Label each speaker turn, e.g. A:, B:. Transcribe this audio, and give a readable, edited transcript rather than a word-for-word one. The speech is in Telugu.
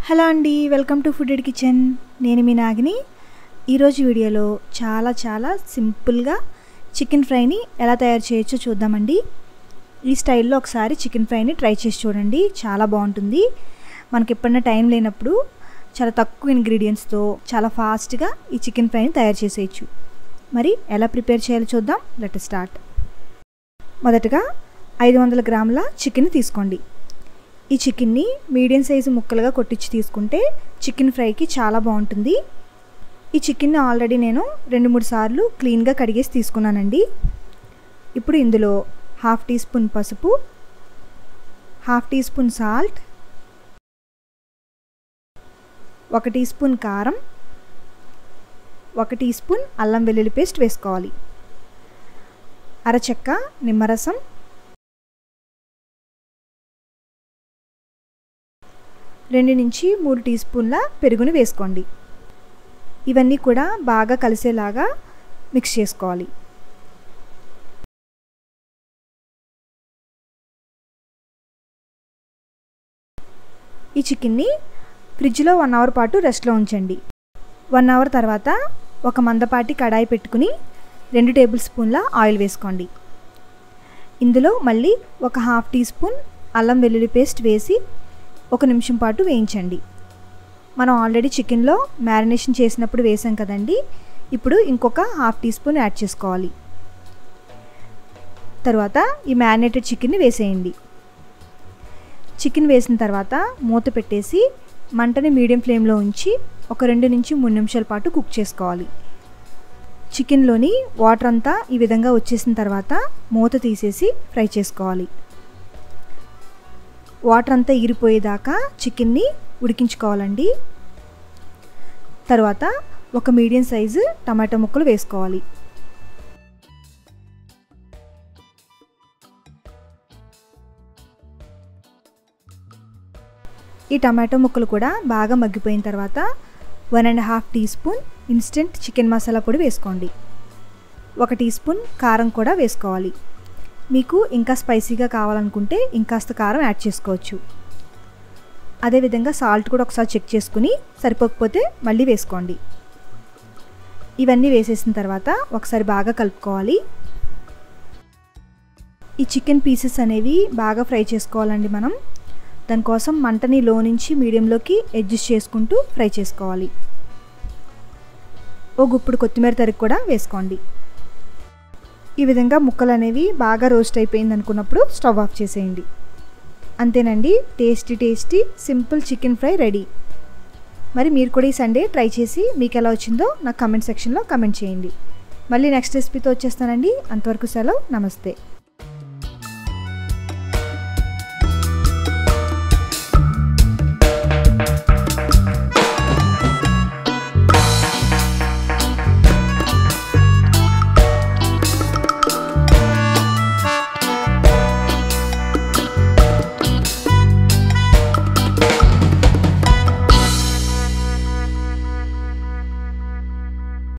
A: హలో అండి, వెల్కమ్ టు ఫుడ్ కిచెన్. నేను మీ నాగిని. ఈరోజు వీడియోలో చాలా సింపుల్గా చికెన్ ఫ్రైని ఎలా తయారు చేయొచ్చో చూద్దామండి. ఈ స్టైల్లో ఒకసారి చికెన్ ఫ్రైని ట్రై చేసి చూడండి, చాలా బాగుంటుంది. మనకి ఎప్పుడైనా టైం లేనప్పుడు చాలా తక్కువ ఇంగ్రీడియంట్స్తో చాలా ఫాస్ట్గా ఈ చికెన్ ఫ్రైని తయారు చేసేయచ్చు. మరి ఎలా ప్రిపేర్ చేయాలో చూద్దాం. Let start. మొదటగా 500 గ్రాముల చికెన్ తీసుకోండి. ఈ చికెన్ని మీడియం సైజు ముక్కలుగా కొట్టించి తీసుకుంటే చికెన్ ఫ్రైకి చాలా బాగుంటుంది. ఈ చికెన్ని ఆల్రెడీ నేను 2-3 సార్లు క్లీన్గా కడిగేసి తీసుకున్నానండి. ఇప్పుడు ఇందులో 1/2 టీ స్పూన్ పసుపు, 1/2 teaspoon salt, 1 teaspoon కారం, 1 టీ స్పూన్ అల్లం వెల్లుల్లి పేస్ట్ వేసుకోవాలి. అరచెక్క నిమ్మరసం, 2 నుంచి 3 టీ స్పూన్ల పెరుగుని వేసుకోండి. ఇవన్నీ కూడా బాగా కలిసేలాగా మిక్స్ చేసుకోవాలి. ఈ చికెన్ని ఫ్రిడ్జ్లో 1 అవర్ పాటు రెస్ట్లో ఉంచండి. 1 అవర్ తర్వాత ఒక మందపాటి కడాయి పెట్టుకుని 2 టేబుల్ స్పూన్ల ఆయిల్ వేసుకోండి. ఇందులో మళ్ళీ ఒక 1/2 టీ స్పూన్ అల్లం వెల్లుల్లి పేస్ట్ వేసి 1 నిమిషం పాటు వేయించండి. మనం ఆల్రెడీ చికెన్లో మ్యారినేషన్ చేసినప్పుడు వేసాం కదండి. ఇప్పుడు ఇంకొక 1/2 టీ స్పూన్ యాడ్ చేసుకోవాలి. తర్వాత ఈ మ్యారినేటెడ్ చికెన్ని వేసేయండి. చికెన్ వేసిన తర్వాత మూత పెట్టేసి మంటని మీడియం ఫ్లేమ్లో ఉంచి ఒక 2 నుంచి 3 నిమిషాల పాటు కుక్ చేసుకోవాలి. చికెన్లోని వాటర్ అంతా ఈ విధంగా వచ్చేసిన తర్వాత మూత తీసేసి ఫ్రై చేసుకోవాలి. వాటర్ అంతా ఈరిపోయేదాకా చికెన్ని ఉడికించుకోవాలండి. తర్వాత ఒక మీడియం సైజు టమాటో ముక్కలు వేసుకోవాలి. ఈ టమాటో ముక్కలు కూడా బాగా మగ్గిపోయిన తర్వాత 1.5 teaspoon instant chicken masala పొడి వేసుకోండి. 1 టీ స్పూన్ కారం కూడా వేసుకోవాలి. మీకు ఇంకా స్పైసీగా కావాలనుకుంటే ఇంకాస్త కారం యాడ్ చేసుకోవచ్చు. అదేవిధంగా సాల్ట్ కూడా ఒకసారి చెక్ చేసుకుని సరిపోకపోతే మళ్ళీ వేసుకోండి. ఇవన్నీ వేసేసిన తర్వాత ఒకసారి బాగా కలుపుకోవాలి. ఈ చికెన్ పీసెస్ అనేవి బాగా ఫ్రై చేసుకోవాలండి. మనం దానికోసం మంటని లో నుంచి మీడియంలోకి అడ్జస్ట్ చేసుకుంటూ ఫ్రై చేసుకోవాలి. ఓ గుప్పుడు కొత్తిమీర తరిగి కూడా వేసుకోండి. ఈ విధంగా ముక్కలు అనేవి బాగా రోస్ట్ అయిపోయింది అనుకున్నప్పుడు స్టవ్ ఆఫ్ చేసేయండి. అంతేనండి, tasty simple chicken fry ready. మరి మీరు కూడా ఈ సండే ట్రై చేసి మీకు ఎలా వచ్చిందో నాకు కామెంట్ సెక్షన్లో కామెంట్ చేయండి. మళ్ళీ నెక్స్ట్ రెసిపీతో వచ్చేస్తానండి. అంతవరకు సెలవు, నమస్తే.